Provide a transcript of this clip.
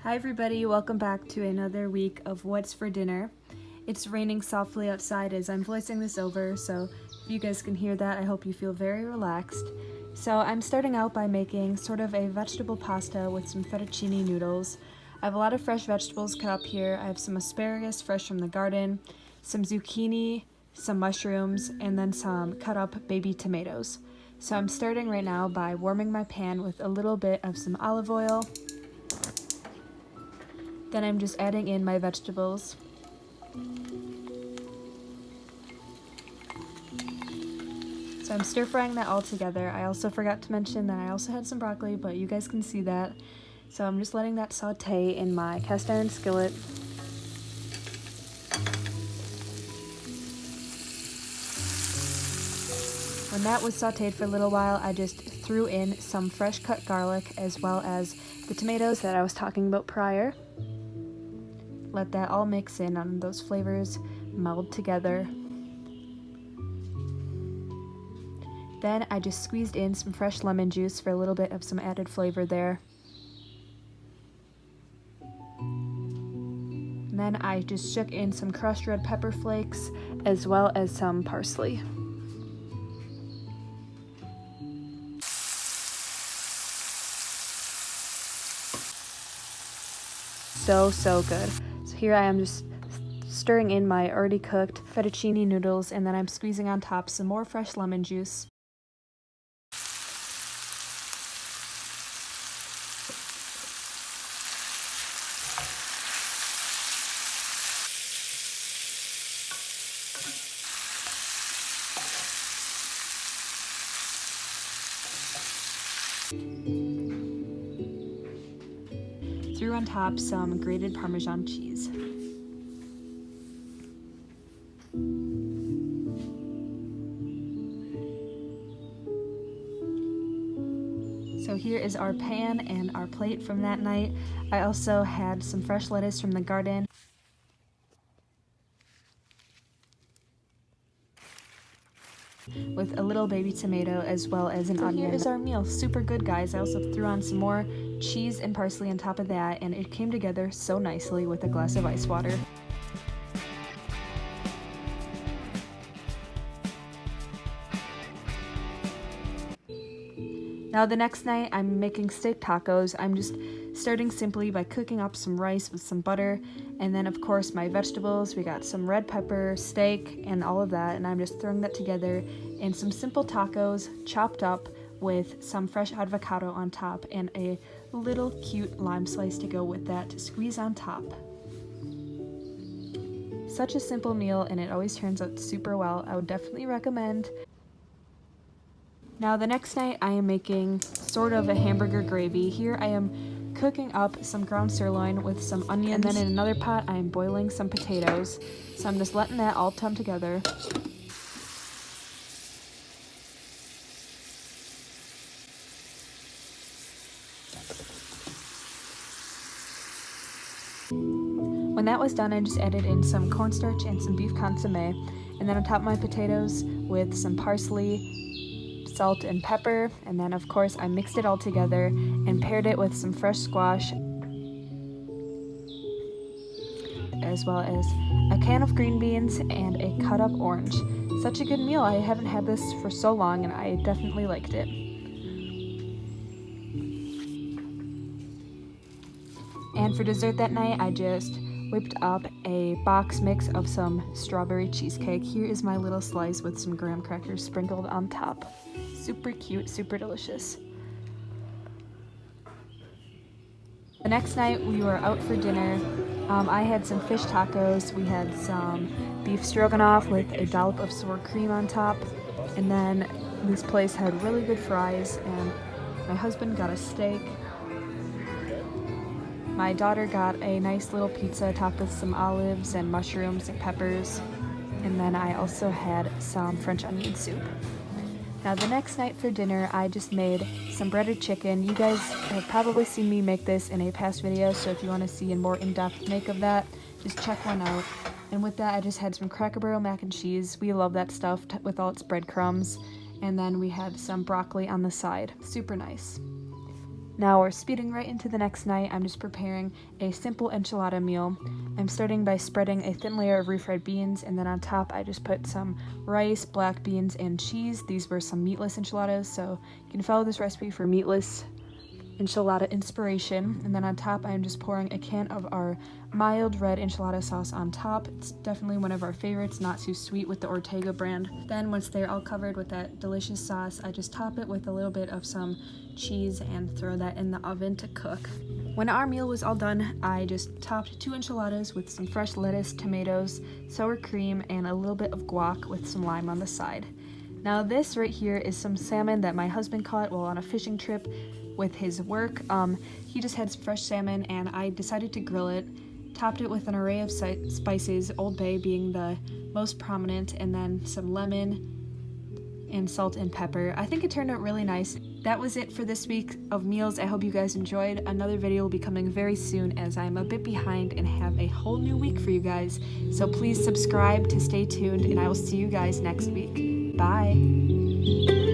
Hi everybody, welcome back to another week of What's for Dinner. It's raining softly outside as I'm voicing this over, so if you guys can hear that, I hope you feel very relaxed. So I'm starting out by making sort of a vegetable pasta with some fettuccine noodles. I have a lot of fresh vegetables cut up here. I have some asparagus fresh from the garden, some zucchini, some mushrooms, and then some cut up baby tomatoes. So I'm starting right now by warming my pan with a little bit of some olive oil. Then I'm just adding in my vegetables. So I'm stir frying that all together. I also forgot to mention that I also had some broccoli, but you guys can see that. So I'm just letting that saute in my cast iron skillet. When that was sauteed for a little while, I just threw in some fresh cut garlic as well as the tomatoes that I was talking about prior. Let that all mix in and those flavors meld together. Then I just squeezed in some fresh lemon juice for a little bit of some added flavor there. And then I just shook in some crushed red pepper flakes as well as some parsley. So good. So here I am just stirring in my already cooked fettuccine noodles, and then I'm squeezing on top some more fresh lemon juice. Threw on top some grated Parmesan cheese. So here is our pan and our plate from that night. I also had some fresh lettuce from the garden. With a little baby tomato as well as an onion. Here is our meal. Super good, guys. I also threw on some more cheese and parsley on top of that, and it came together so nicely with a glass of ice water. Now the next night I'm making steak tacos. I'm just starting simply by cooking up some rice with some butter, and then of course my vegetables. We got some red pepper, steak, and all of that, and I'm just throwing that together in some simple tacos chopped up with some fresh avocado on top and a little cute lime slice to go with that to squeeze on top. Such a simple meal, and it always turns out super well. I would definitely recommend. Now the next night I am making sort of a hamburger gravy. Here I am cooking up some ground sirloin with some onions, and then in another pot I am boiling some potatoes. So I'm just letting that all come together. When that was done, I just added in some cornstarch and some beef consomme, and then on top of my potatoes with some parsley, salt, and pepper, and then of course I mixed it all together and paired it with some fresh squash as well as a can of green beans and a cut up orange. Such a good meal. I haven't had this for so long and I definitely liked it. And for dessert that night, I just whipped up a box mix of some strawberry cheesecake. Here is my little slice with some graham crackers sprinkled on top. Super cute, super delicious. The next night we were out for dinner. I had some fish tacos. We had some beef stroganoff with a dollop of sour cream on top. And then this place had really good fries, and my husband got a steak. My daughter got a nice little pizza topped with some olives and mushrooms and peppers. And then I also had some French onion soup. Now the next night for dinner, I just made some breaded chicken. You guys have probably seen me make this in a past video, so if you want to see a more in-depth make of that, just check one out. And with that, I just had some Cracker Barrel mac and cheese. We love that stuff with all its breadcrumbs. And then we had some broccoli on the side. Super nice. Now we're speeding right into the next night. I'm just preparing a simple enchilada meal. I'm starting by spreading a thin layer of refried beans, and then on top I just put some rice, black beans, and cheese. These were some meatless enchiladas, so you can follow this recipe for meatless enchilada inspiration. And then on top I'm just pouring a can of our mild red enchilada sauce on top. It's definitely one of our favorites, not too sweet, with the Ortega brand. Then once they're all covered with that delicious sauce, I just top it with a little bit of some cheese and throw that in the oven to cook. When our meal was all done, I just topped 2 enchiladas with some fresh lettuce, tomatoes, sour cream, and a little bit of guac with some lime on the side. Now this right here is some salmon that my husband caught while on a fishing trip with his work. He just had some fresh salmon and I decided to grill it. Topped it with an array of spices, Old Bay being the most prominent, and then some lemon and salt and pepper. I think it turned out really nice. That was it for this week of meals. I hope you guys enjoyed. Another video will be coming very soon as I'm a bit behind and have a whole new week for you guys. So please subscribe to stay tuned, and I will see you guys next week. Bye!